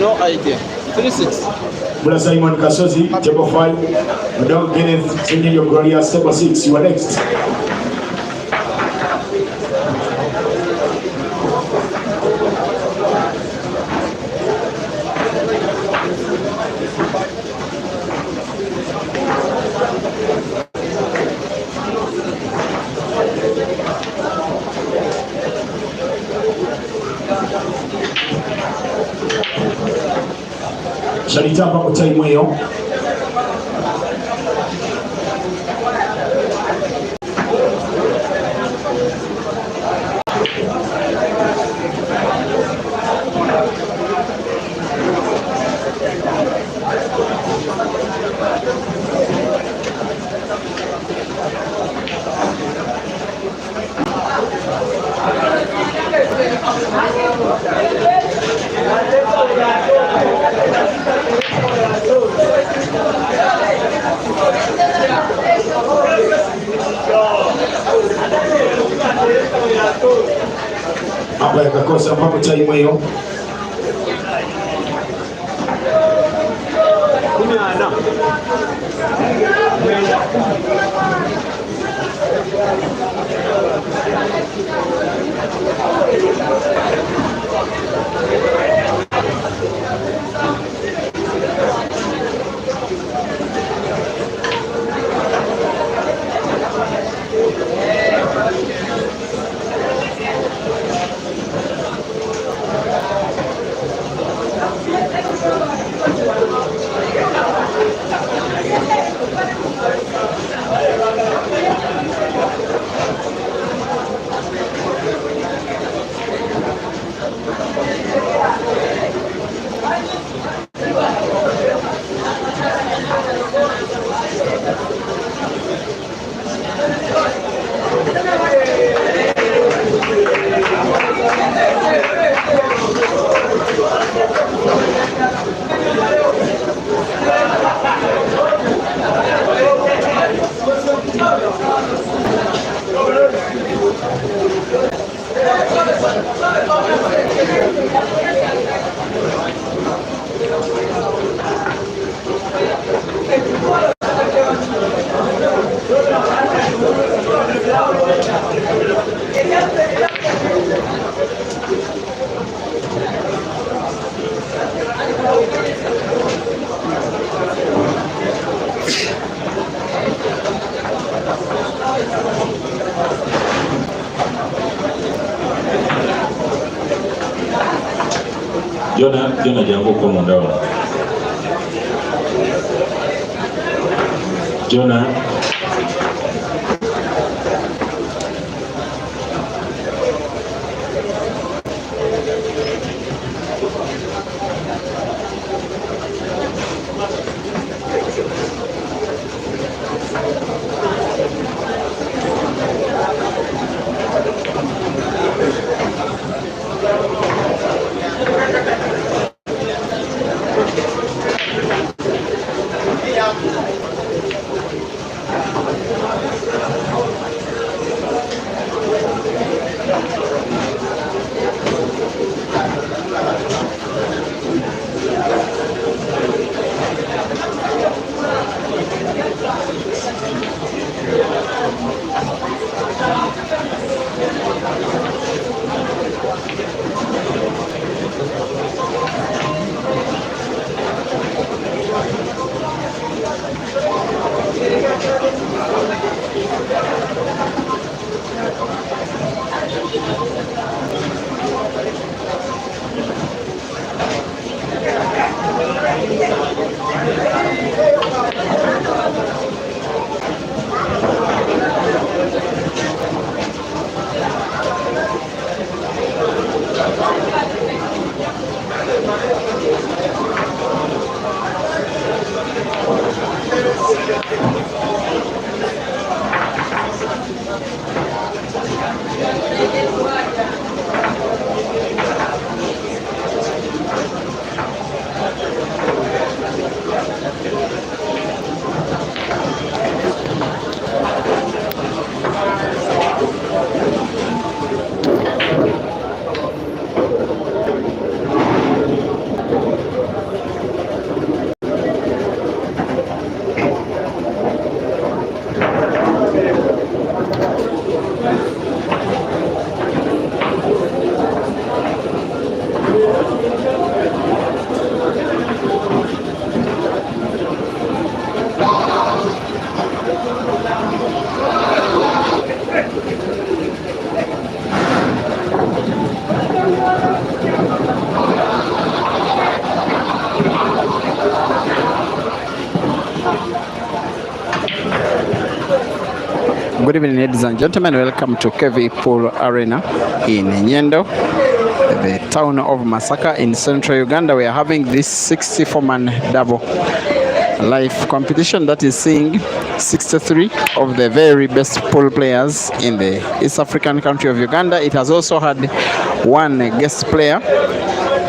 No idea. 3-6. Brother Simon Kasozi, table 5. Madam Kenneth, singing your glorious table 6. You are next. Shalitamba kwa time hiyo. Hapa yakakosa mpaka time hiyo. Jona jangu kwa mundao. Jona Good evening, ladies and gentlemen. Welcome to KV Pool Arena in Nyendo, the town of Masaka in central Uganda. We are having this 64-man double live competition that is seeing 63 of the very best pool players in the East African country of Uganda. It has also had one guest player,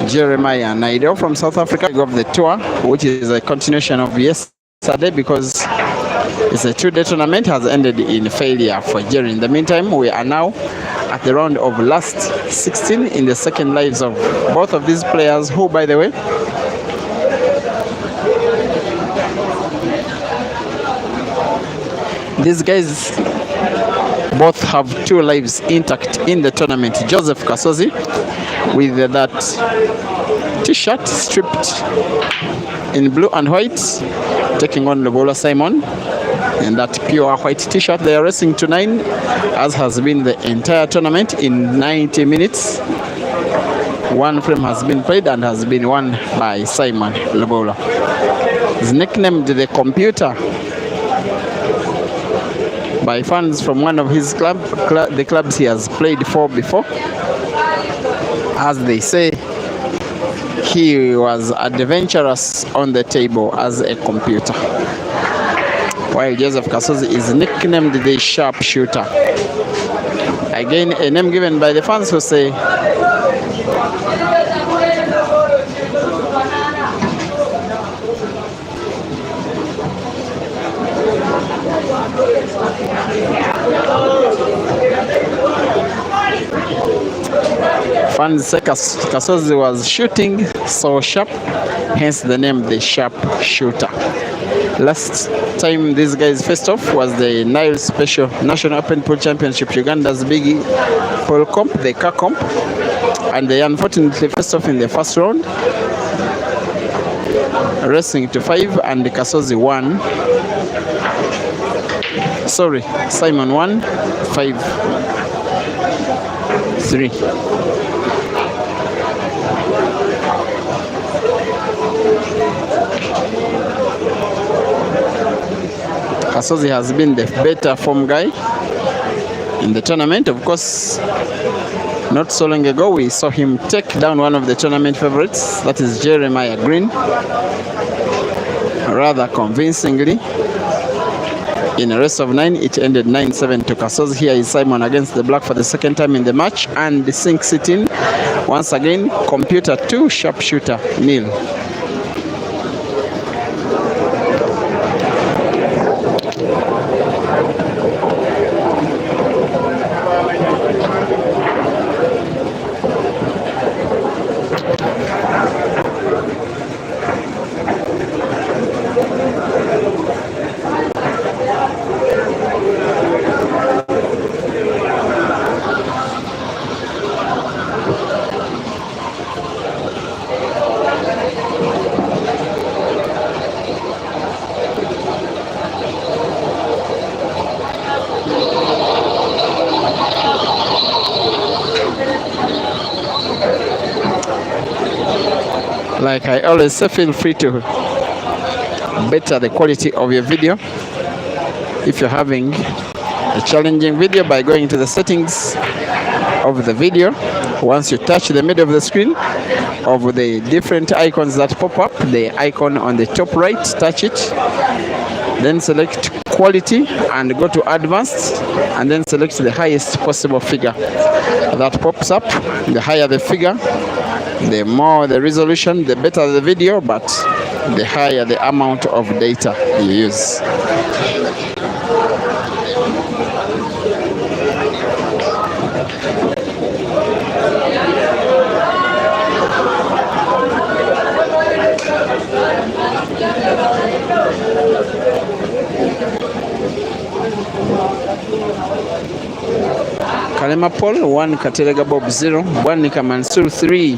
Jeremiah Naido from South Africa, of the tour, which is a continuation of yesterday because it's a two-day tournament, has ended in failure for Jerry. In the meantime, we are now at the round of last 16 in the second lives of both of these players, who, by the way, these guys both have two lives intact in the tournament. Joseph Kasozi with that t-shirt stripped in blue and white, taking on Lobola Simon in that pure white t-shirt. They are racing to 9, as has been the entire tournament, in 90 minutes. One frame has been played and has been won by Simon Lobola. He's nicknamed the Computer by fans from one of his the clubs he has played for before. As they say, he was adventurous on the table as a computer, while Joseph Kasozi is nicknamed the Sharpshooter. Again, a name given by the fans who say fans say Kasozi was shooting so sharp, hence the name the Sharpshooter. Last time these guys faced off was the Nile Special National Open Pool Championship, Uganda's big pool comp, the car comp, and they unfortunately faced off in the first round, racing to 5, and Kasozi won. Sorry, Simon won 5-3. Kasozi has been the better form guy in the tournament. Of course, not so long ago we saw him take down one of the tournament favorites, that is Jeremiah Green, rather convincingly. In a race of 9, it ended 9-7 to Kasozi. Here is Simon against the black for the second time in the match, and sinks it in. Once again, Computer 2, Sharpshooter 0. Like I always say, feel free to better the quality of your video if you're having a challenging video by going to the settings of the video. Once you touch the middle of the screen of the different icons that pop up, the icon on the top right, touch it, then select quality and go to advanced, and then select the highest possible figure that pops up. The higher the figure, the more the resolution, the better the video, but the higher the amount of data you use. Kalema Paul 1, Katerega Bob 0, Bwanika Mansur 3,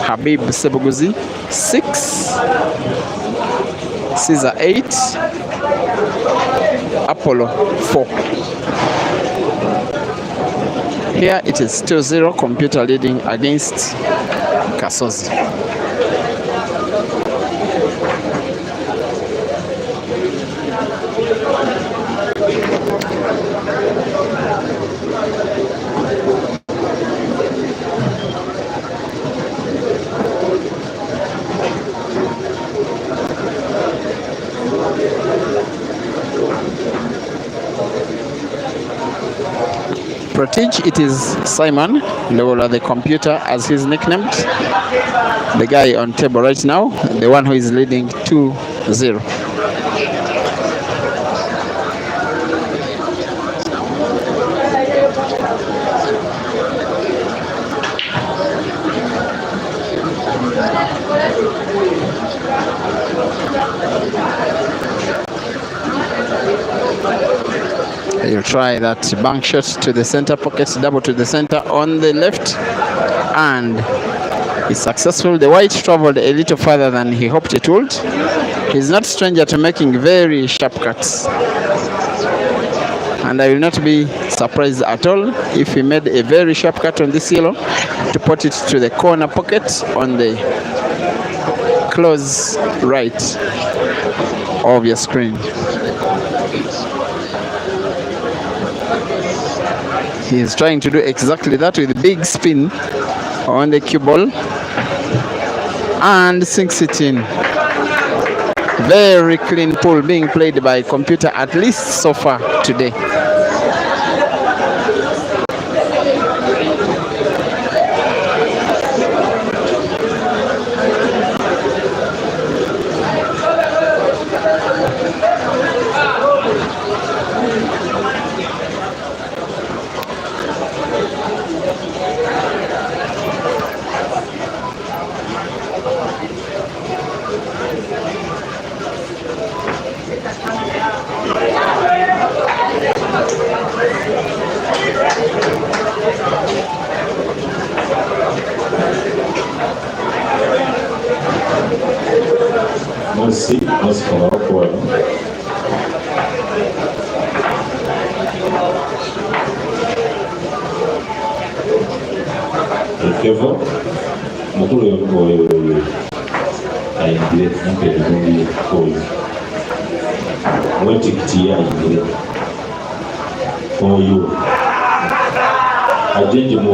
Habib Sebuguzi 6, Caesar 8, Apollo 4. Here it is 2-0, Computer leading against Kasozi. Protege, it is Simon Lola, the computer as he's nicknamed. The guy on table right now, the one who is leading 2-0. He'll try that bank shot to the center pocket, double to the center on the left, and he's successful. The white traveled a little further than he hoped it would. He's not stranger to making very sharp cuts, and I will not be surprised at all if he made a very sharp cut on this yellow to put it to the corner pocket on the close right of your screen. He is trying to do exactly that with a big spin on the cue ball and sinks it in. Very clean pull being played by computer, at least so far today. Merci pour la foi. Kevin, mukuru yo ayingire nampe ebigungi oyo wetikiti ayingire oyo ajenje mu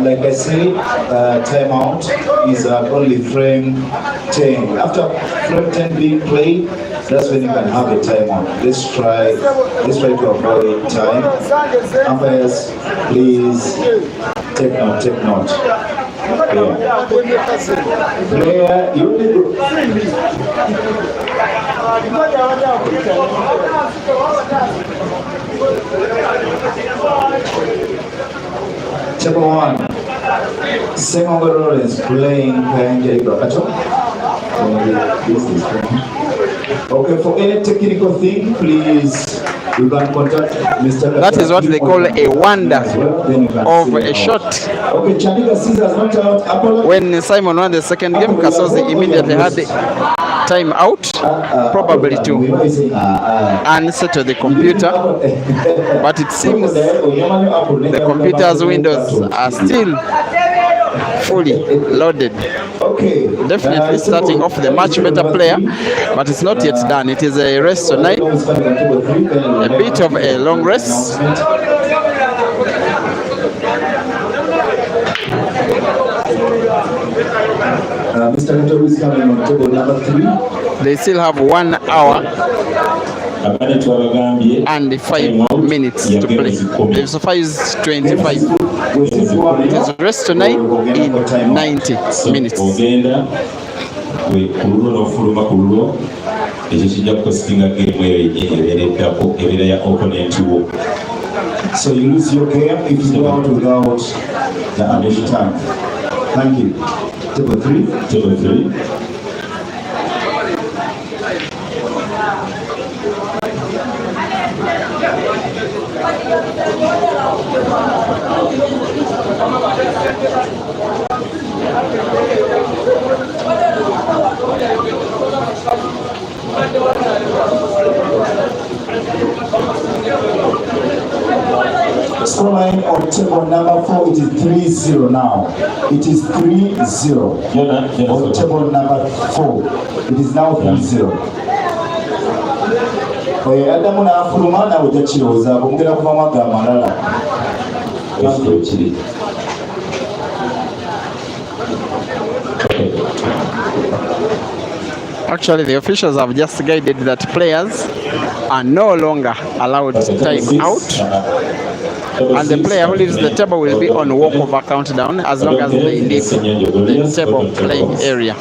Like I said, timeout is only frame 10. After frame 10 being played, that's when you can have a timeout. Let's try to avoid time. Umpires, please take note. Yeah. Player, you need to... Chapter 1, Semongoro is playing Kanye Brakato. Okay, for any technical thing, please, you can contact Mr. That is what they call a wonder of a shot. Okay, Chandika Caesars not out. When Simon won the second game, Kasozi immediately had the time out, probably to unsettle the computer, but it seems the computer's windows are still fully loaded. Definitely starting off the much better player, but it's not yet done. It is a race tonight, a bit of a long race. Mr. Kasozi is coming on table number 3. They still have 1 hour and 5 minutes to play. So far is 25. It is rest tonight in 90 minutes. So you lose your game if you go out without the average time. Thank you. Table 3. Scoreline on table number 4, it is 3-0 now. It is 3-0. On table number 4, it is now 3-0. Adamu n'afuluma nawe tekirowooza bongera kuvamu agamba malala. Actually, the officials have just guided that players are no longer allowed time out, and the player who leaves the table will be on walkover countdown as long as they leave the table playing area.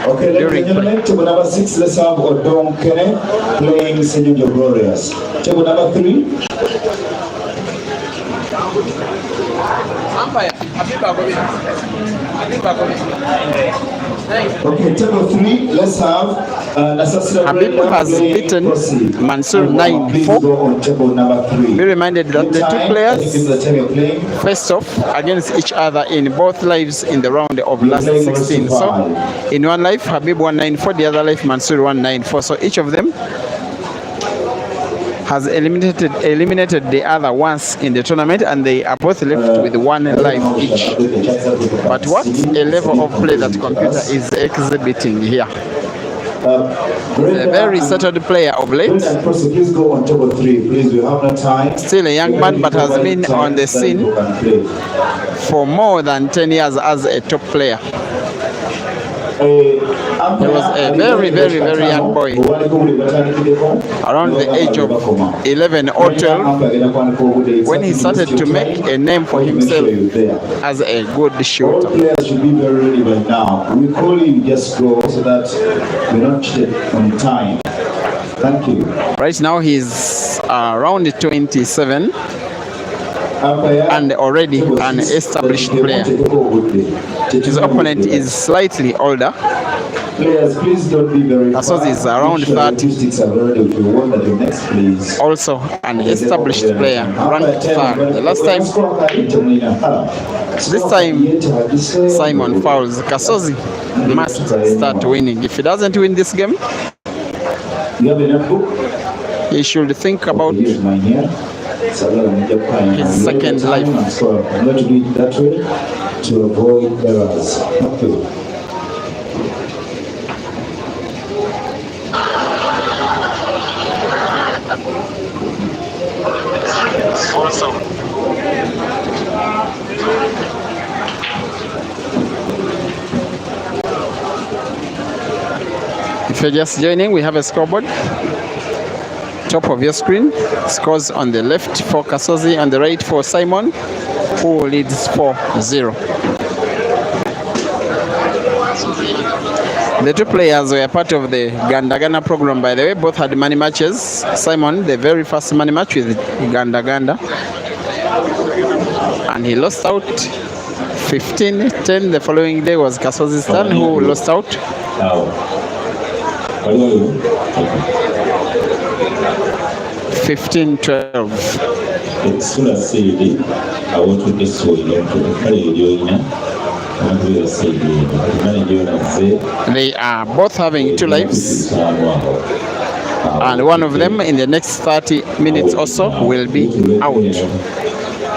Okay, ladies and gentlemen, table number 6, let's have Odon Kene playing Senyo Glorious. Table number 3. Okay, table 3, let's have Habib has beaten Mansour 9-4. Be reminded that the two players faced off against each other in both lives in the round of last 16. So, in one life, Habib won 9-4, the other life, Mansour won 9-4. So, each of them has eliminated the other once in the tournament, and they are both left with one life each. But what a level of play that computer is exhibiting here. A very settled player of late. Still a young man, but has been on the scene for more than 10 years as a top player. He was a very young boy, around the age of 11 or 12, when he started to make a name for himself as a good shooter. Players should be very ready right now. We call you, just go so that we're not cheated on time. Thank you. Right now he's around 27 and already an established player. His opponent is slightly older. Players, please don't be very Kasozi is around 30. Also an established player, ranked third. The last time, this time Simon fouls. Kasozi must start winning. If he doesn't win this game, he should think about his second life. I'm going to do it that way to avoid errors. Okay. If you're just joining, we have a scoreboard. Top of your screen, scores on the left for Kasozi, on the right for Simon, who leads 4-0. The two players were part of the Ganda program, by the way. Both had money matches. Simon, the very first money match with Ganda, and he lost out 15-10. The following day was Kasozi's turn, who lost out 15-12. They are both having two lives, and one of them in the next 30 minutes or so will be out.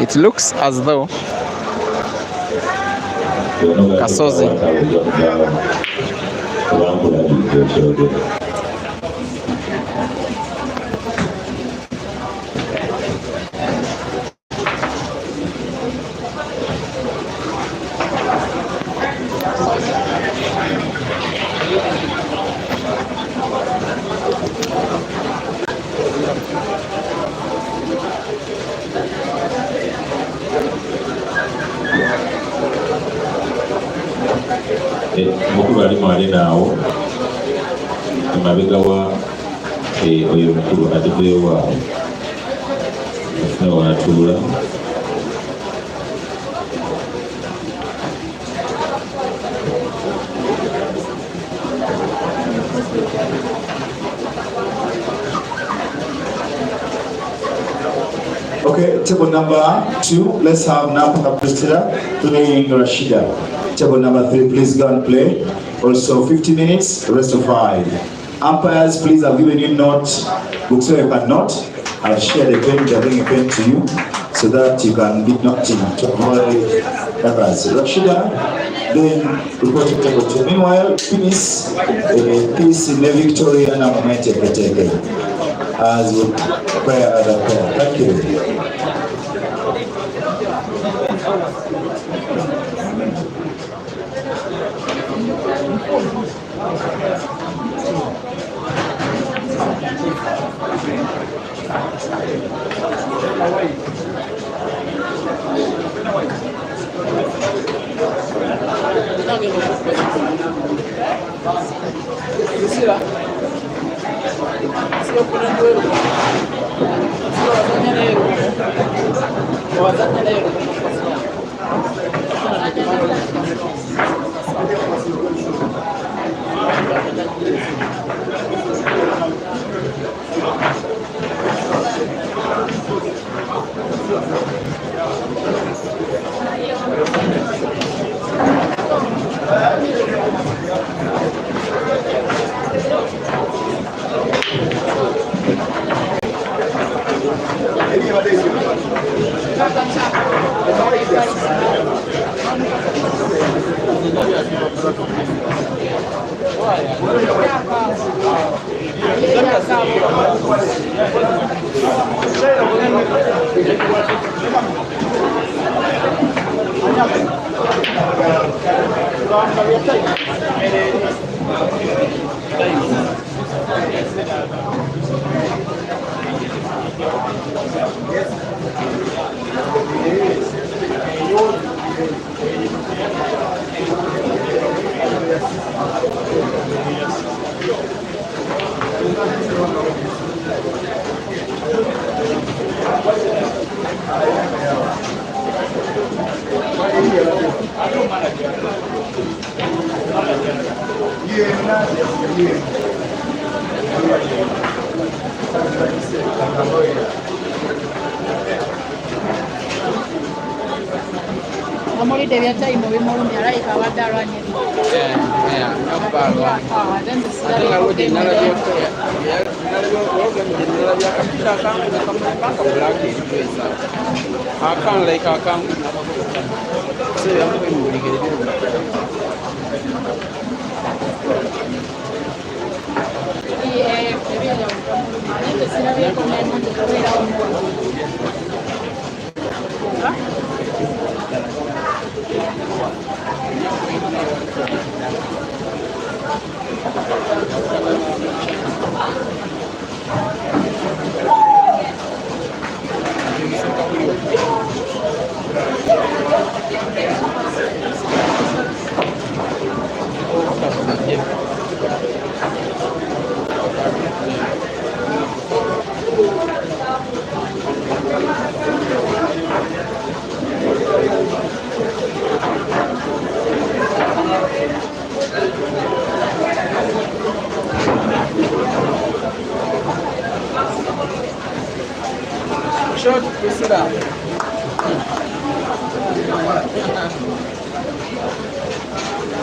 It looks as though Kasozi mukulu ali mwali naawo emabega wa oyo mukulu ategeewaawo afuna wanatuula Okay, table number 2, let's have Nampa Pristila playing Rashida. Table number 3, please go and play. Also 50 minutes, rest of 5. Umpires, please, I've given you notes. Books so you can note. I've shared a pen, I'll bring a pen to you so that you can be knocked in to avoid errors. Rashida, then report to table 2. Meanwhile, peace in the Victoria and Amamente Peteke as we pray other prayer. Thank you.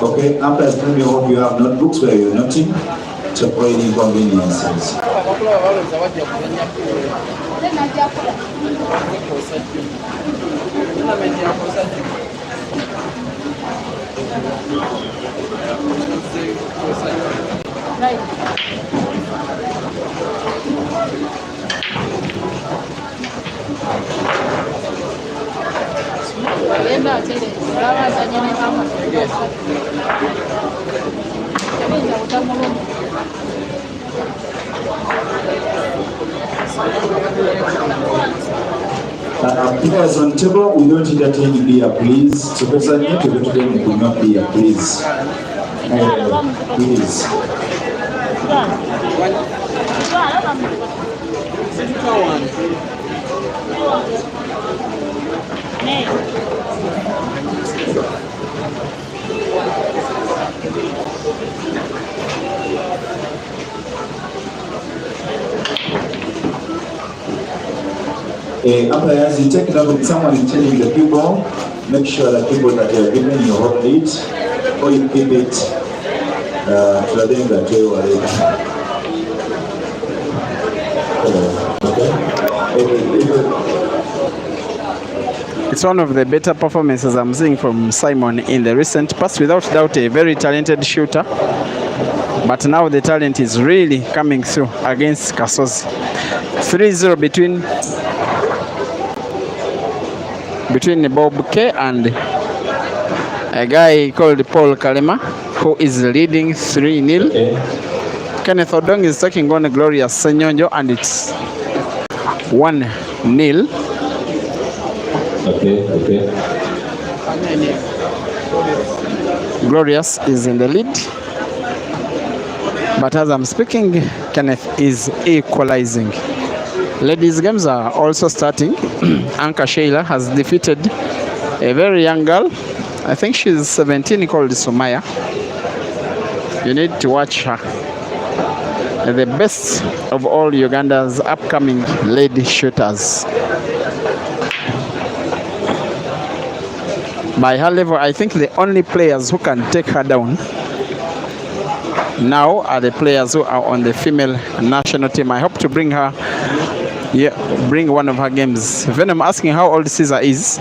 Okay, after explaining, we hope you have notebooks where you're noting to avoid inconveniences. Players on table, we don't entertain beer, please. So that's a need to go to them, will not beer, please. Please. umpires, you take note of someone is changing the cue ball. Make sure that cue ball that you are given, you hold it, or you keep it to the thing that you are It's one of the better performances I'm seeing from Simon in the recent past. Without doubt, a very talented shooter. But now the talent is really coming through against Kasozi. 3-0 between Bob K and a guy called Paul Kalema, who is leading 3-0. Kenneth Odong is taking on Glorious Senyonjo, and it's 1-0. Okay. Glorious is in the lead. But as I'm speaking, Kenneth is equalizing. Ladies' games are also starting. Anka Sheila has defeated a very young girl. I think she's 17, called Sumaya. You need to watch her. The best of all Uganda's upcoming lady shooters. By her level, I think the only players who can take her down now are the players who are on the female national team. I hope to bring her, bring one of her games. Venom asking how old Caesar is.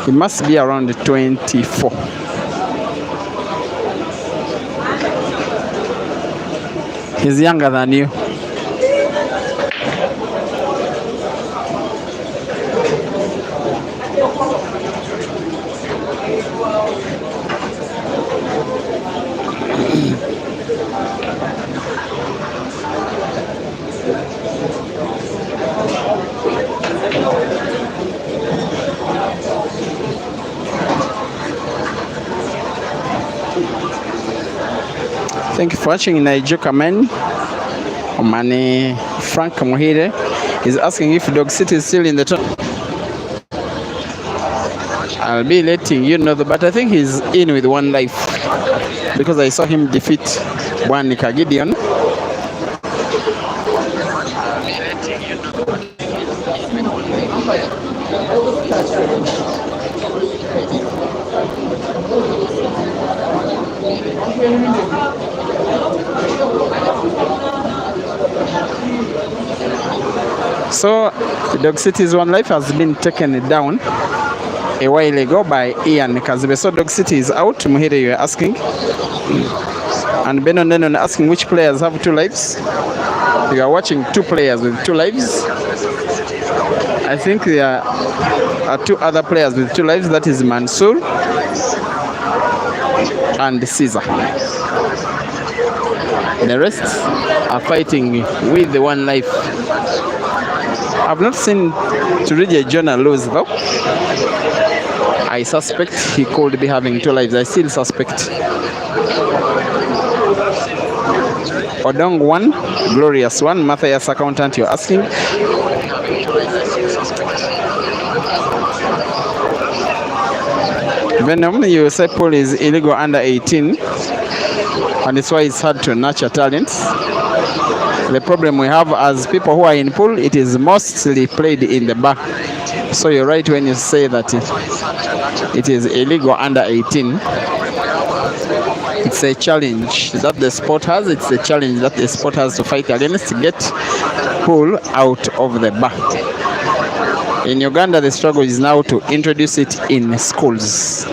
He must be around 24. He's younger than you. Thank you for watching. Naijoka Man. Omani Frank Muhire is asking if Dog City is still in the top. I'll be letting you know, but I think he's in with one life because I saw him defeat one Gideon. So Dog City's one life has been taken down a while ago by Ian Kazibe. So Dog City is out. Muhire, you are asking. And Benon Denon asking which players have 2 lives. You are watching 2 players with 2 lives. I think there are 2 other players with 2 lives. That is Mansour and Caesar. The rest are fighting with the 1 life. I've not seen Turija Jonah lose though. I suspect he could be having 2 lives. I still suspect. Odong 1, Glorious 1. Matthias Accountant, you're asking. Venom, you say Paul is illegal under 18, and it's why it's hard to nurture talents. The problem we have as people who are in pool, it is mostly played in the bar. So you're right when you say that it is illegal under 18. It's a challenge that the sport has. It's a challenge that the sport has to fight against to get pool out of the bar. In Uganda, the struggle is now to introduce it in schools,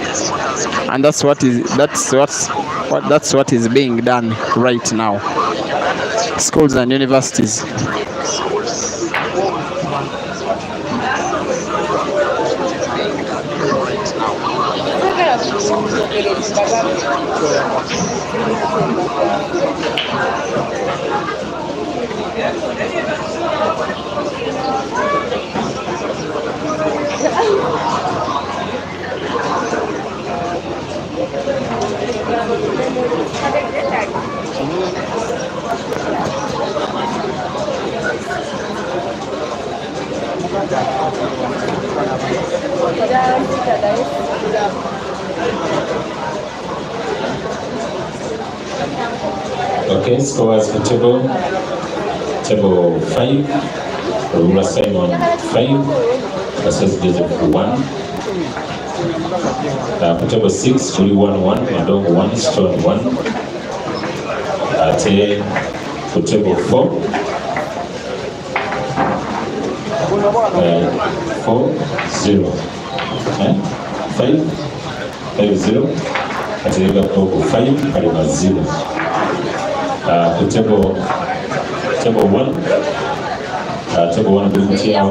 and that's what is being done right now. Schools and universities. Okay, scores for table 5. Rula Simon 5, Kasozi Joseph 1. For table 6, Chuli 1-1, Madong 1, Stone 1. For table 4, 4-0. 5-0. Atega Pogo 5, Kalima 0. For table 1, table 1 Bukutiao.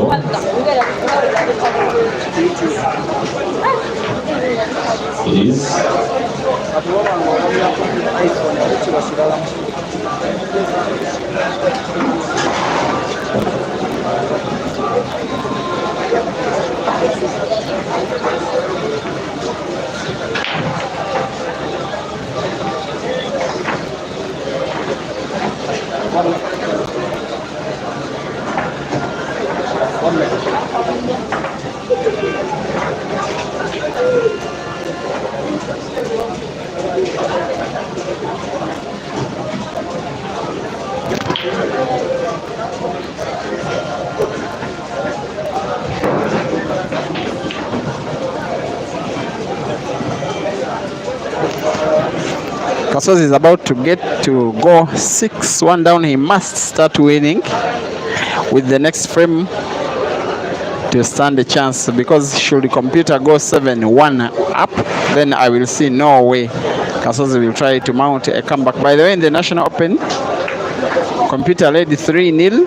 It is Kasozi is about to get to go 6-1 down. He must start winning with the next frame to stand a chance, because should the computer go 7-1 up, then I will see no way Kasozi will try to mount a comeback. By the way, in the National Open, computer led 3-0,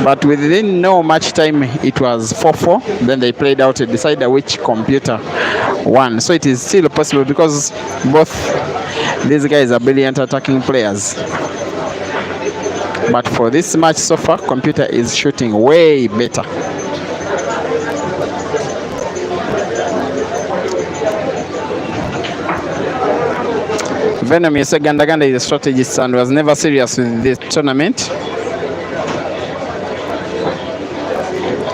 but within no much time it was 4-4. Then they played out a decider which computer won. So it is still possible, because both these guys are brilliant attacking players. But for this match so far, computer is shooting way better. Venom, you said Gandaganda is a strategist and was never serious with this tournament.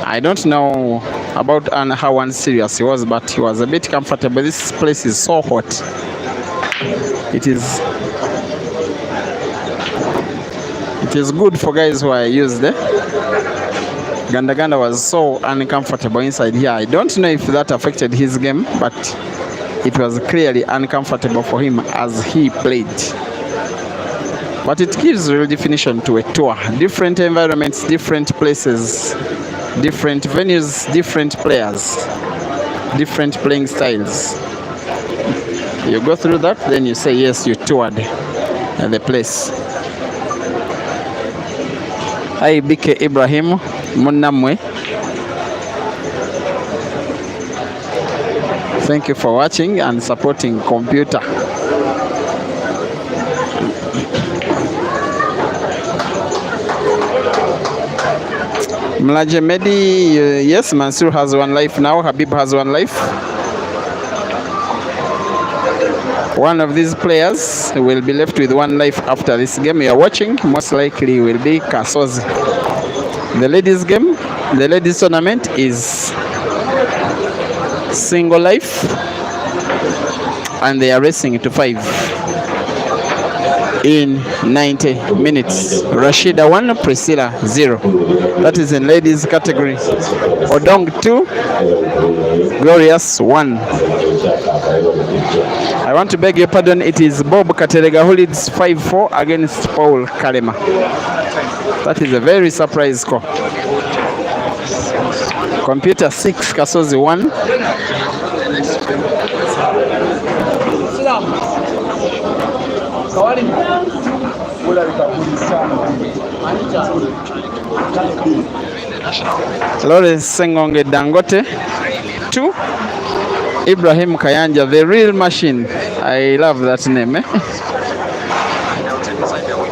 I don't know about how unserious he was, but he was a bit comfortable. This place is so hot. It is good for guys who are used there. Gandaganda was so uncomfortable inside here. I don't know if that affected his game, but it was clearly uncomfortable for him as he played. But it gives real definition to a tour. Different environments, different places, different venues, different players, different playing styles. You go through that, then you say yes, you toured the place. Hi BK Ibrahim Munamwe. Thank you for watching and supporting computer. Mlaje Medi, yes, Mansour has 1 life now. Habib has 1 life. One of these players will be left with 1 life after this game you are watching. Most likely will be Kasozi. The ladies game, the ladies tournament is single life, and they are racing to 5 in 90 minutes. Rashida 1, Priscilla 0. That is in ladies category. Odong 2, Glorious 1. I want to beg your pardon, it is Bob Katerega who leads 5-4 against Paul Kalema. That is a very surprise score. Computer 6, Kasozi 1. Lawrence Sengonge Dangote 2. Ibrahim Kayanja, the real machine. I love that name.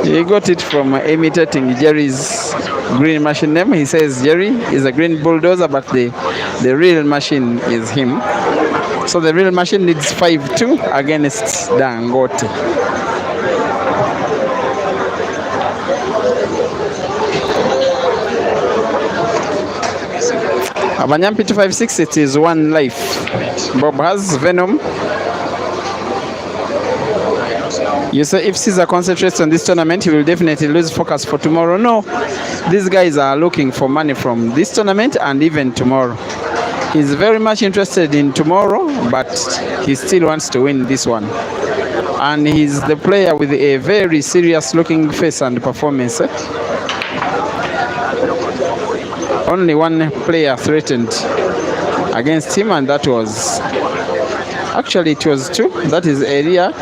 He got it from imitating Jerry's green machine name. He says Jerry is a green bulldozer, but the real machine is him. So the real machine needs 5-2 against Dangote. Abanyampi 256, it is 1 life. Bob has Venom. You say if Caesar concentrates on this tournament, he will definitely lose focus for tomorrow. No, these guys are looking for money from this tournament and even tomorrow. He's very much interested in tomorrow, but he still wants to win this one. And he's the player with a very serious looking face and performance. Only one player threatened against him, and that was, actually it was two. That is Elia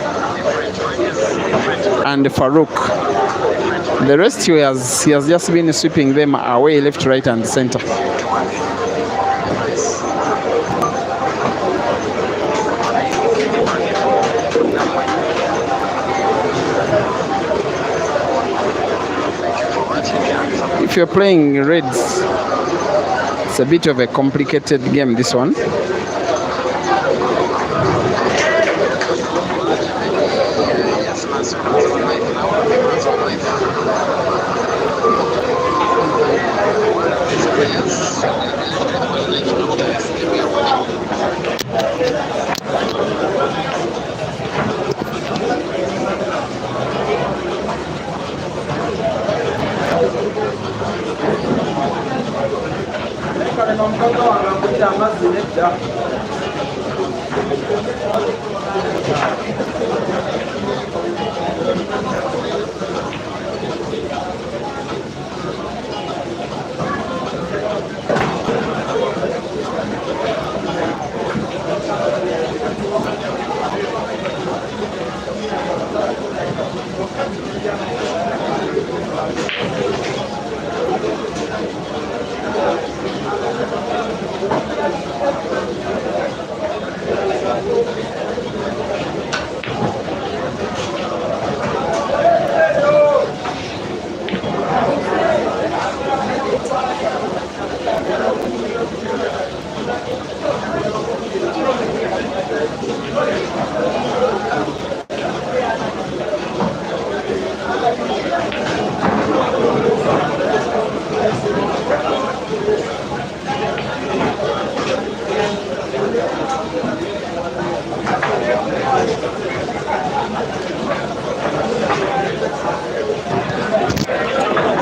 and Farouk. The rest he has just been sweeping them away left, right and center. If you're playing Reds, it's a bit of a complicated game, this one.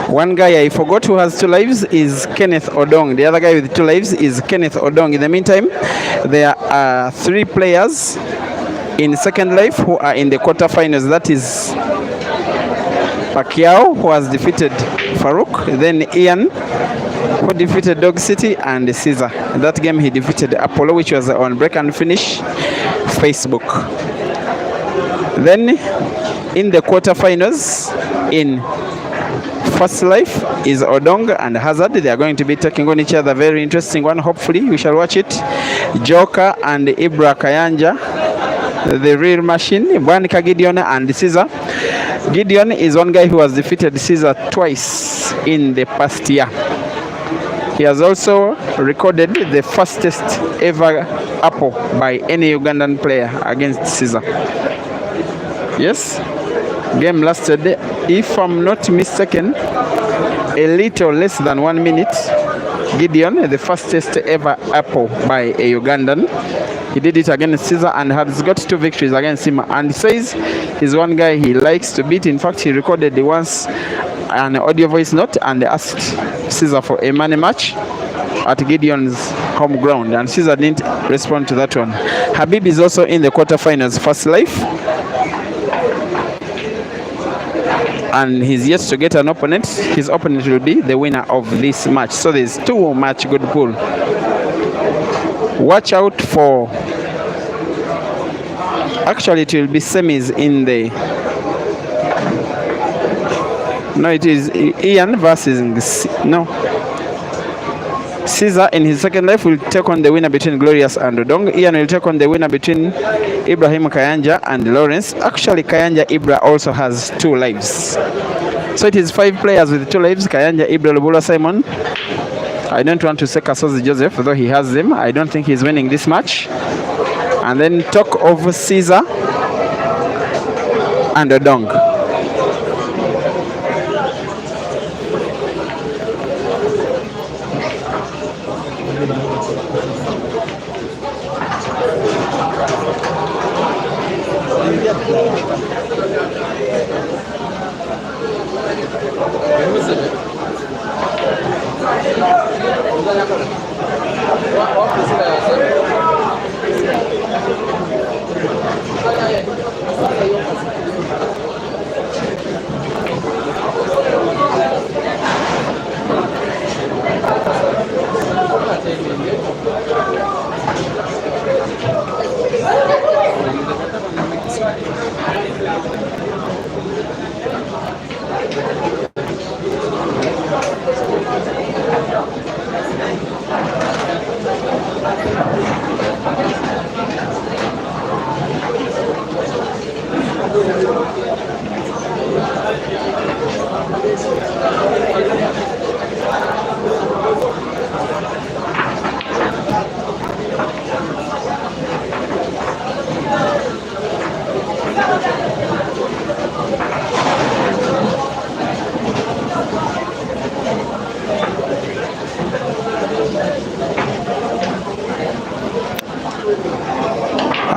One guy I forgot who has 2 lives is Kenneth Odong. The other guy with 2 lives is Kenneth Odong. In the meantime, there are 3 players in second life who are in the quarterfinals. That is Pacquiao, who has defeated Farouk, then Ian, who defeated Dog City, and Caesar. In that game he defeated Apollo, which was on Break and Finish Facebook. Then in the quarterfinals, in first life is Odong and Hazard. They are going to be taking on each other. Very interesting one. Hopefully we shall watch it. Joker and Ibra Kayanja, the real machine. Bwanika Gideon and Caesar. Gideon is one guy who has defeated Caesar twice in the past year. He has also recorded the fastest ever apple by any Ugandan player against Caesar. Yes, game lasted, if I'm not mistaken, a little less than 1 minute. Gideon, the fastest ever apple by a Ugandan. He did it against Caesar and has got 2 victories against him. And says he's one guy he likes to beat. In fact, he recorded once an audio voice note and asked Caesar for a money match at Gideon's home ground, and Caesar didn't respond to that one. Habib is also in the quarterfinals, first life, and he's yet to get an opponent. His opponent will be the winner of this match. So there's 2 match good pool. Watch out for, actually it will be semis in the, no, it is Ian versus, no, Caesar in his second life will take on the winner between Glorious and Odong. Ian will take on the winner between Ibrahim Kayanja and Lawrence. Actually, Kayanja Ibra also has 2 lives. So it is 5 players with 2 lives. Kayanja Ibra, Lubula Simon. I don't want to say Kasozi Joseph, though he has them. I don't think he's winning this match. And then talk of Caesar and Odong.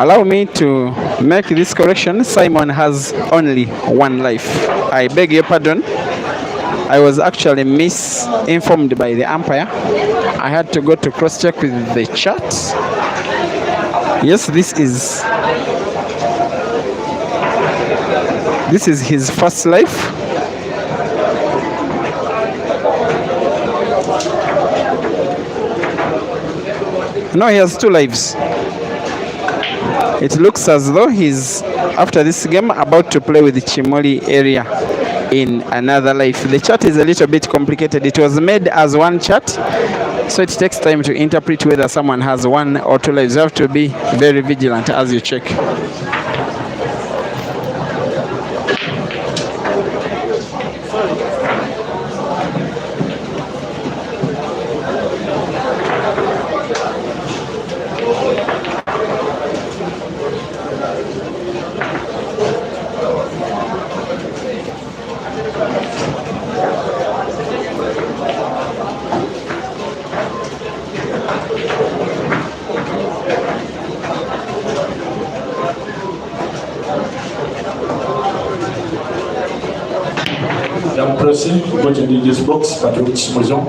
Allow me to make this correction. Simon has only one life. I beg your pardon. I was actually misinformed by the umpire. I had to go to cross-check with the chat. Yes, this is his first life. No, he has 2 lives. It looks as though he's, after this game, about to play with the Chimoli area in another life. The chart is a little bit complicated. It was made as one chart, so it takes time to interpret whether someone has 1 or 2 lives. You have to be very vigilant as you check. Madame Pressé, votre DJ's box, Patrick Simozon.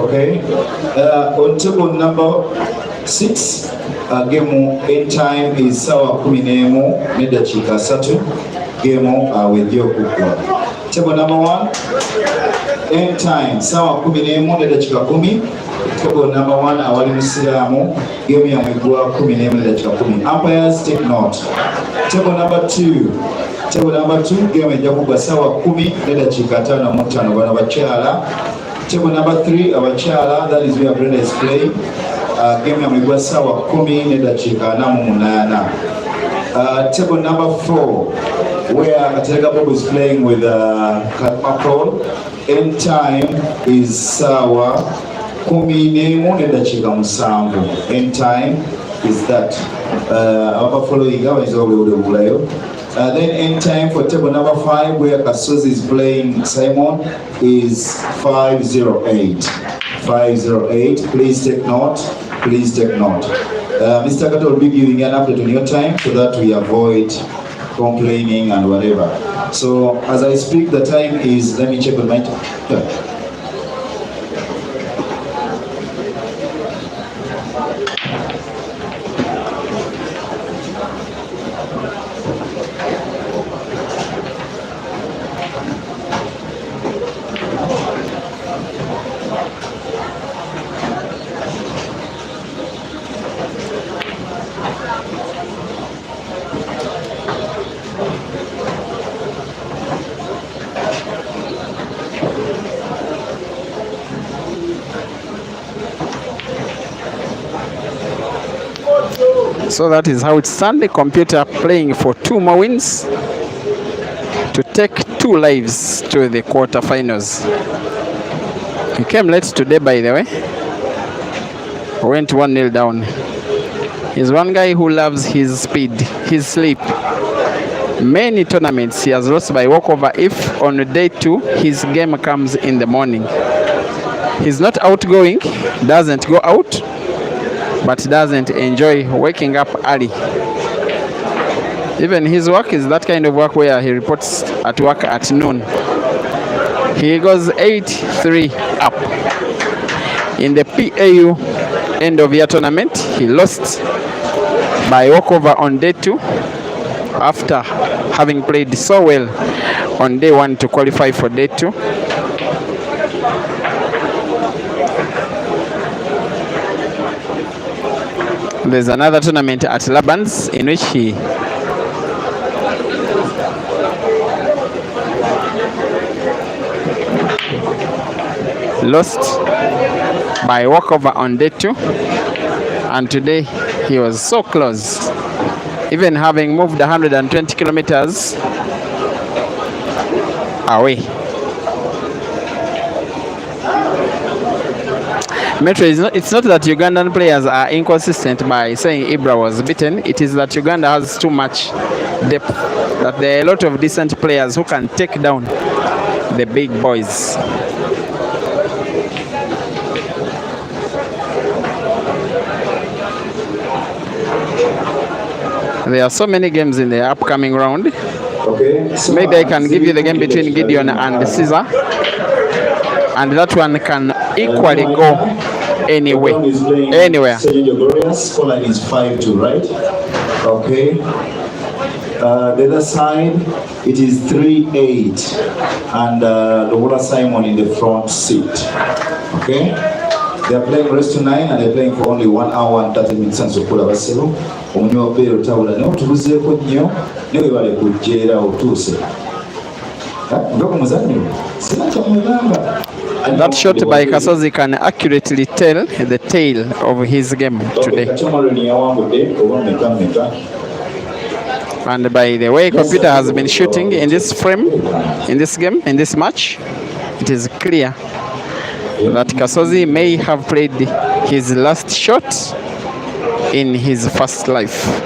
Okay, on table number 6, game end time is sawa 11 n'eddakiika 3. Game awedde okuggwa. Table number 1, end time sawa 11 n'eddakiika 10. Table number 1 awali musiraamu, game yamweggwa 11 n'eddakiika 10. Umpires take note. Table number 2, game ejja kuggwa sawa 10 n'eddakiika 55. Bano bakyala. Table number 3, abakyala, that is where Brenda is playing. Game yamweggwa sawa 10 n'eddakiika 48. Table number 4, where Katerega Bob is playing with Macron. End time is sawa 11 n'eddakiika 7. End time is that. Following is always then end time for table number 5, where Kasozi is playing Simon, is 5:08. 5:08. Please take note. Mr. Kato will be giving an update on your time so that we avoid complaining and whatever. So as I speak, the time is, let me check on my time. So that is how it stands. The computer playing for 2 more wins to take 2 lives to the quarterfinals. He came late today, by the way. Went 1-0 down. He's one guy who loves his speed, his sleep. Many tournaments he has lost by walkover if on day 2 his game comes in the morning. He's not outgoing, doesn't go out, but doesn't enjoy waking up early. Even his work is that kind of work where he reports at work at noon. He goes 8-3 up. In the PAU end of year tournament, he lost by walkover on day 2 after having played so well on day 1 to qualify for day 2. There's another tournament at Laban's in which he lost by walkover on day 2, and today he was so close, even having moved 120 kilometers away. Metro, it's not that Ugandan players are inconsistent by saying Ibra was beaten. It is that Uganda has too much depth, that there are a lot of decent players who can take down the big boys. There are so many games in the upcoming round. Okay, so maybe I can give you the game between Gideon and Caesar, and that one can equally go anywhere. Scoreline is 5-2, right? Okay. The other side, it is 3-8, and Lobola Simon in the front seat. Okay. They are playing rest to 9, and they're playing for only 1 hour and 30 minutes. And so kula baselo omunyo bero tawula ne otubuzeko nnyo ne we bale kujjeera otuse. Ndoko muzanyo sinacha mugamba. That shot by Kasozi can accurately tell the tale of his game today. And by the way computer has been shooting in this frame, in this game, in this match, it is clear that Kasozi may have played his last shot in his first life.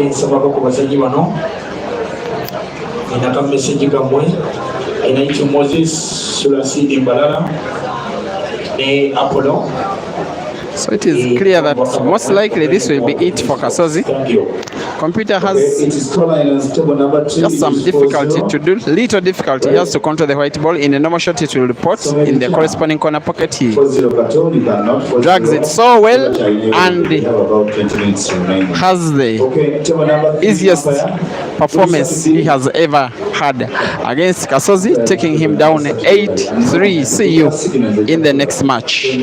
Nsaba ku basajja bano inaka message gamwe inaitwa Moses Sulasidi Mbalala ne Apollo. So it is clear that most likely this will be it for Kasozi. Computer has just some difficulty to do, little difficulty. He has to control the white ball. In a normal shot it will report in the corresponding corner pocket. He drags it so well and has the easiest performance he has ever had against Kasozi, taking him down 8-3. See you in the next match.